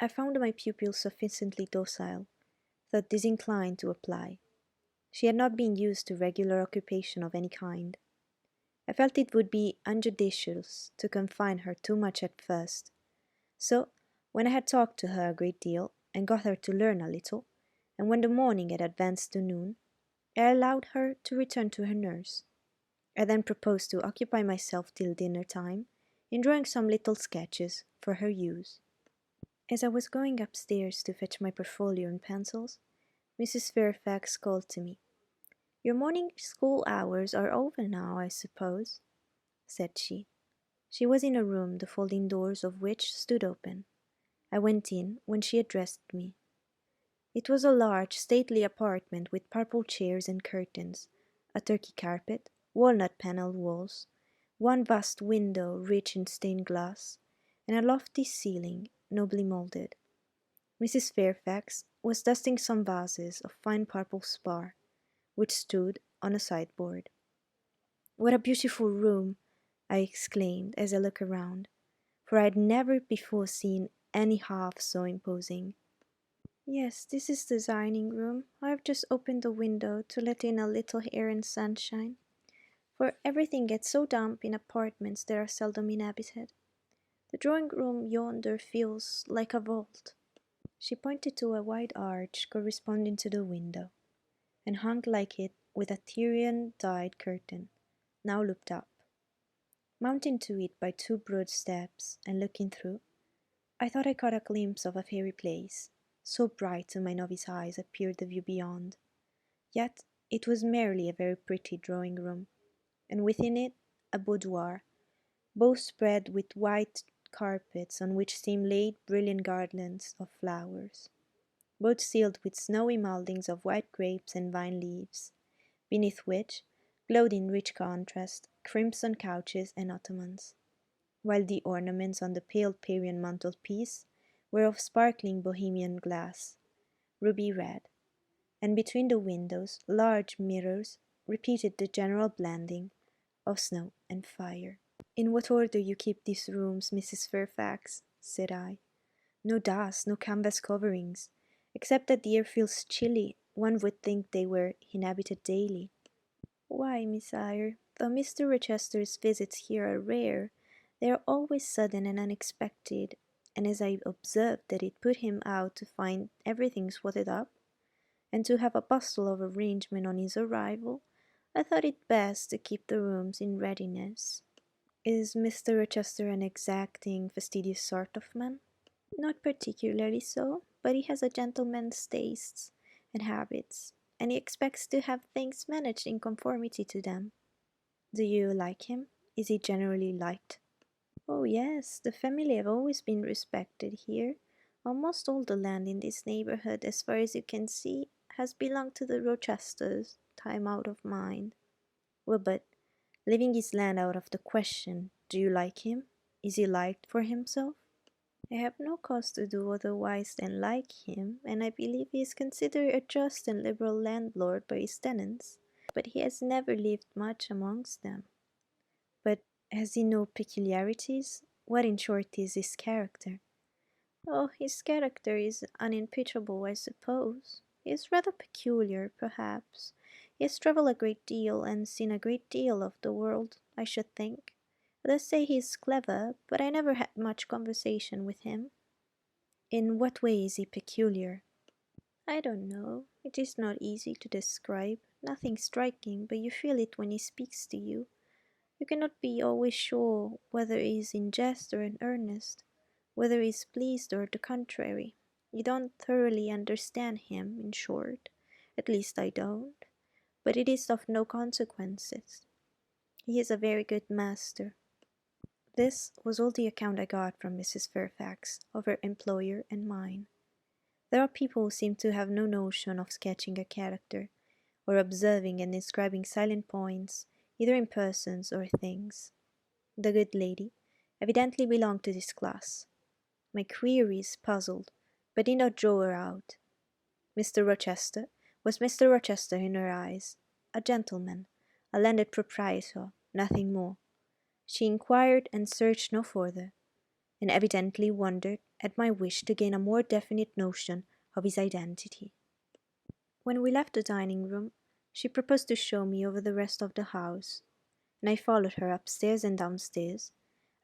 I found my pupil sufficiently docile, though disinclined to apply. She had not been used to regular occupation of any kind. I felt it would be unjudicious to confine her too much at first, so when I had talked to her a great deal, and got her to learn a little, and when the morning had advanced to noon, I allowed her to return to her nurse. I then proposed to occupy myself till dinner time in drawing some little sketches for her use. As I was going upstairs to fetch my portfolio and pencils, Mrs. Fairfax called to me. "Your morning school hours are over now, I suppose," said she. She was in a room the folding doors of which stood open. I went in when she addressed me. It was a large, stately apartment with purple chairs and curtains, a Turkey carpet, walnut-panelled walls, one vast window rich in stained glass, and a lofty ceiling, nobly moulded. Mrs. Fairfax was dusting some vases of fine purple spar, which stood on a sideboard. "What a beautiful room!" I exclaimed as I looked around, for I had never before seen any half so imposing. "Yes, this is the dining room. I have just opened the window to let in a little air and sunshine, for everything gets so damp in apartments that are seldom inhabited. The drawing room yonder feels like a vault." She pointed to a wide arch corresponding to the window, and hung like it with a Tyrian-dyed curtain, now looped up. Mounting to it by two broad steps, and looking through, I thought I caught a glimpse of a fairy place, so bright to my novice eyes appeared the view beyond. Yet it was merely a very pretty drawing room, and within it a boudoir, both spread with white carpets on which seemed laid brilliant garlands of flowers, both sealed with snowy mouldings of white grapes and vine leaves, beneath which glowed in rich contrast crimson couches and ottomans, while the ornaments on the pale Parian mantelpiece were of sparkling Bohemian glass, ruby red, and between the windows large mirrors repeated the general blending of snow and fire. "In what order you keep these rooms, Mrs. Fairfax," said I. "No dust, no canvas coverings. Except that the air feels chilly, one would think they were inhabited daily." "Why, Miss Eyre, though Mr. Rochester's visits here are rare, they are always sudden and unexpected, and as I observed that it put him out to find everything swatted up, and to have a bustle of arrangement on his arrival, I thought it best to keep the rooms in readiness." "Is Mr. Rochester an exacting, fastidious sort of man?" "Not particularly so, but he has a gentleman's tastes and habits, and he expects to have things managed in conformity to them." "Do you like him? Is he generally liked?" "Oh yes, the family have always been respected here. Almost all the land in this neighbourhood, as far as you can see, has belonged to the Rochesters, time out of mind." "Well, but, leaving his land out of the question, do you like him? Is he liked for himself?" "I have no cause to do otherwise than like him, and I believe he is considered a just and liberal landlord by his tenants, but he has never lived much amongst them." "But has he no peculiarities? What, in short, is his character?" "Oh, his character is unimpeachable, I suppose. He is rather peculiar, perhaps. He has travelled a great deal, and seen a great deal of the world, I should think. They say he is clever, but I never had much conversation with him." "In what way is he peculiar?" "I don't know. It is not easy to describe. Nothing striking, but you feel it when he speaks to you. You cannot be always sure whether he is in jest or in earnest, whether he is pleased or the contrary. You don't thoroughly understand him, in short. At least I don't. But it is of no consequences. He is a very good master." This was all the account I got from Mrs. Fairfax of her employer and mine. There are people who seem to have no notion of sketching a character, or observing and describing silent points, either in persons or things. The good lady evidently belonged to this class. My queries puzzled, but did not draw her out. Mr. Rochester was Mr. Rochester in her eyes, a gentleman, a landed proprietor, nothing more. She inquired and searched no further, and evidently wondered at my wish to gain a more definite notion of his identity. When we left the dining room, she proposed to show me over the rest of the house, and I followed her upstairs and downstairs,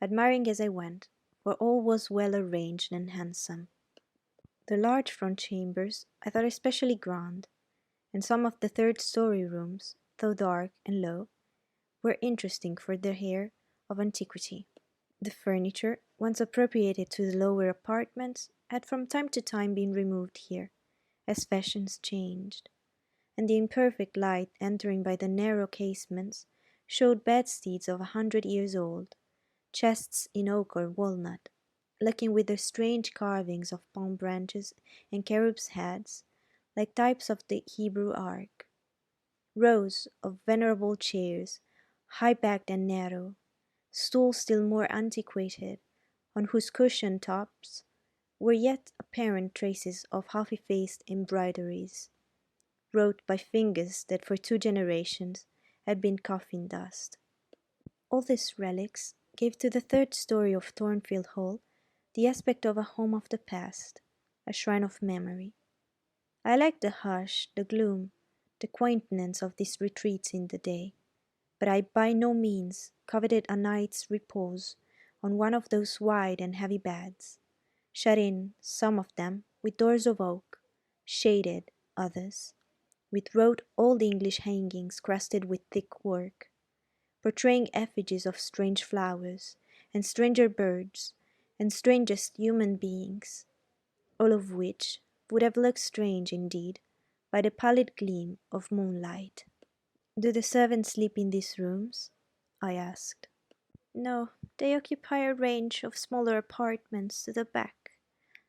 admiring as I went, for all was well arranged and handsome. The large front chambers I thought especially grand, and some of the third-story rooms, though dark and low, were interesting for their air of antiquity. The furniture, once appropriated to the lower apartments, had from time to time been removed here, as fashions changed, and the imperfect light entering by the narrow casements showed bedsteads of 100 years old, chests in oak or walnut, looking with their strange carvings of palm branches and cherubs' heads, like types of the Hebrew ark. Rows of venerable chairs, high-backed and narrow, stools still more antiquated, on whose cushioned tops were yet apparent traces of half-effaced embroideries, wrought by fingers that for 2 generations had been coffin dust. All these relics gave to the third story of Thornfield Hall the aspect of a home of the past, a shrine of memory. I liked the hush, the gloom, the quaintness of these retreats in the day, but I by no means coveted a night's repose on one of those wide and heavy beds, shut in, some of them, with doors of oak, shaded, others, with wrought old English hangings crusted with thick work, portraying effigies of strange flowers, and stranger birds, and strangest human beings, all of which would have looked strange indeed by the pallid gleam of moonlight. "Do the servants sleep in these rooms?" I asked. "No, they occupy a range of smaller apartments to the back.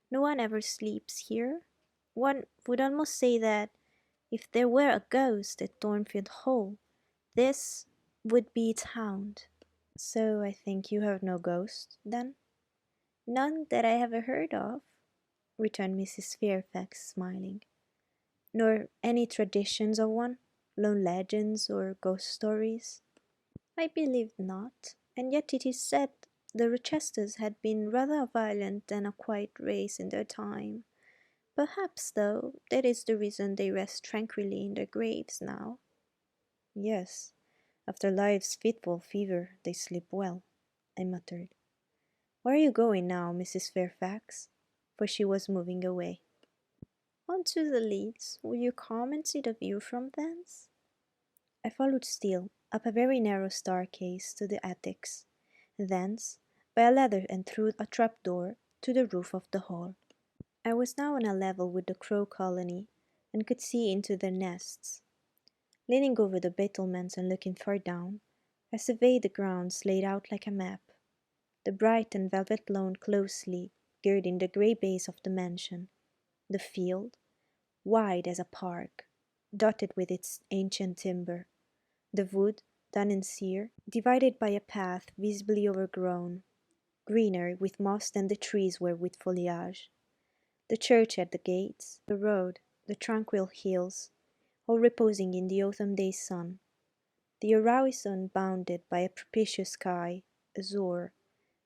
No one ever sleeps here. One would almost say that if there were a ghost at Thornfield Hall, this would be its haunt." "So I think you have no ghost, then?" "None that I ever heard of," returned Mrs. Fairfax, smiling. "Nor any traditions of one? Lone legends or ghost stories?" "I believe not, and yet it is said the Rochesters had been rather a violent than a quiet race in their time. Perhaps, though, that is the reason they rest tranquilly in their graves now." "Yes, after life's fitful fever they sleep well," I muttered. "Where are you going now, Mrs. Fairfax?" For she was moving away. "On to the Leads. Will you come and see the view from thence?" I followed still, up a very narrow staircase to the attics, thence, by a ladder and through a trap-door, to the roof of the hall. I was now on a level with the crow colony, and could see into their nests. Leaning over the battlements and looking far down, I surveyed the grounds laid out like a map, the bright and velvet lawn closely girding the grey base of the mansion, the field, wide as a park, dotted with its ancient timber, the wood, dun and sere, divided by a path visibly overgrown, greener with moss than the trees were with foliage, the church at the gates, the road, the tranquil hills, all reposing in the autumn day's sun, the horizon bounded by a propitious sky, azure,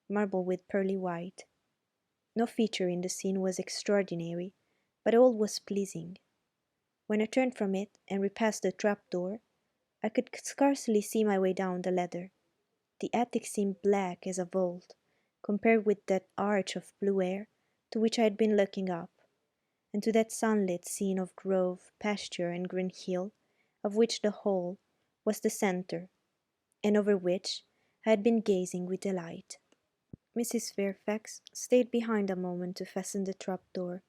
marble with pearly white. No feature in the scene was extraordinary, but all was pleasing. When I turned from it and repassed the trap-door, I could scarcely see my way down the ladder. The attic seemed black as a vault, compared with that arch of blue air to which I had been looking up, and to that sunlit scene of grove, pasture, and green hill, of which the hall was the centre, and over which I had been gazing with delight. Mrs. Fairfax stayed behind a moment to fasten the trap-door.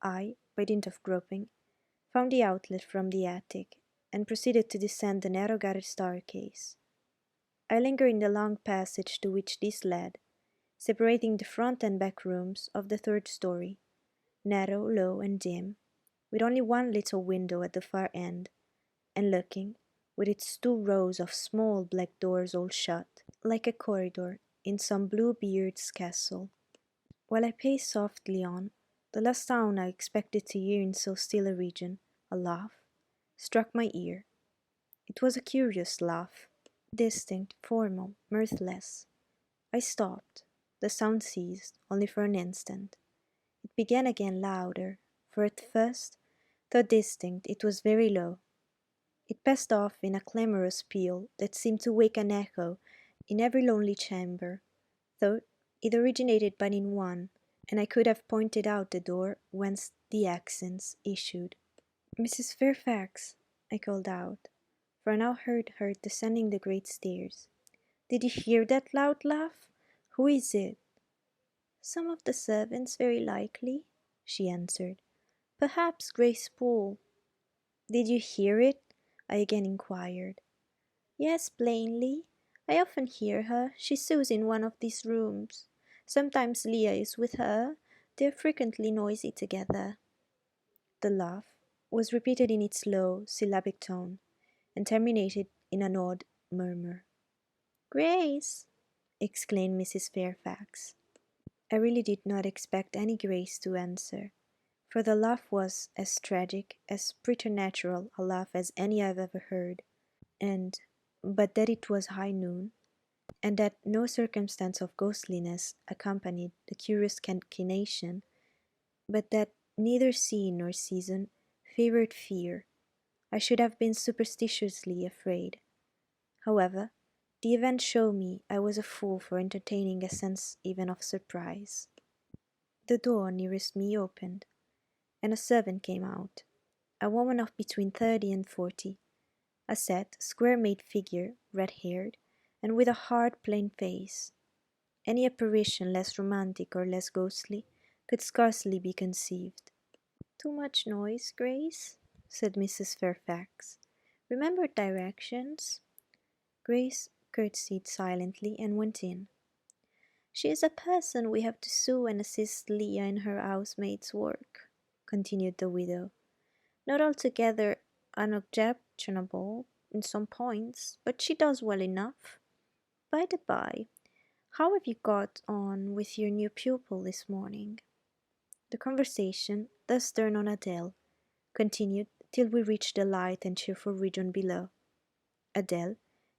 I, by dint of groping, found the outlet from the attic, and proceeded to descend the narrow garret staircase. I lingered in the long passage to which this led, separating the front and back rooms of the third story, narrow, low, and dim, with only one little window at the far end, and looking, with its 2 rows of small black doors all shut, like a corridor in some Bluebeard's castle. While I paced softly on, the last sound I expected to hear in so still a region, a laugh, struck my ear. It was a curious laugh, distinct, formal, mirthless. I stopped. The sound ceased, only for an instant. It began again louder, for at first, though distinct, it was very low. It passed off in a clamorous peal that seemed to wake an echo in every lonely chamber, though it originated but in one, and I could have pointed out the door whence the accents issued. "Mrs. Fairfax!" I called out, for I now heard her descending the great stairs. "Did you hear that loud laugh? Who is it?" "Some of the servants, very likely," she answered. "Perhaps Grace Poole." "Did you hear it?" I again inquired. "Yes, plainly. I often hear her. She sews in one of these rooms. Sometimes Leah is with her. They are frequently noisy together." The laugh was repeated in its low, syllabic tone, and terminated in an odd murmur. "Grace!" exclaimed Mrs. Fairfax. I really did not expect any Grace to answer, for the laugh was as tragic, as preternatural a laugh as any I have ever heard, and, but that it was high noon, and that no circumstance of ghostliness accompanied the curious cachinnation, but that neither scene nor season favoured fear, I should have been superstitiously afraid. However, the event showed me I was a fool for entertaining a sense even of surprise. The door nearest me opened, and a servant came out, a woman of between 30 and 40, a set, square-made figure, red-haired, and with a hard, plain face. Any apparition less romantic or less ghostly could scarcely be conceived. "Too much noise, Grace?" said Mrs. Fairfax. "Remember directions." Grace curtsied silently and went in. "She is a person we have to sew and assist Leah in her housemaid's work," continued the widow. "Not altogether unobjectionable in some points, but she does well enough. By the by, how have you got on with your new pupil this morning?" The conversation, thus turned on Adele, continued till we reached the light and cheerful region below. Adele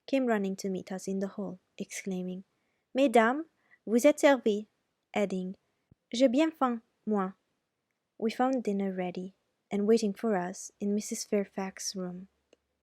came running to meet us in the hall, exclaiming, "Mesdames, vous êtes servies," adding, "J'ai bien faim, moi." We found dinner ready, and waiting for us in Mrs. Fairfax's room.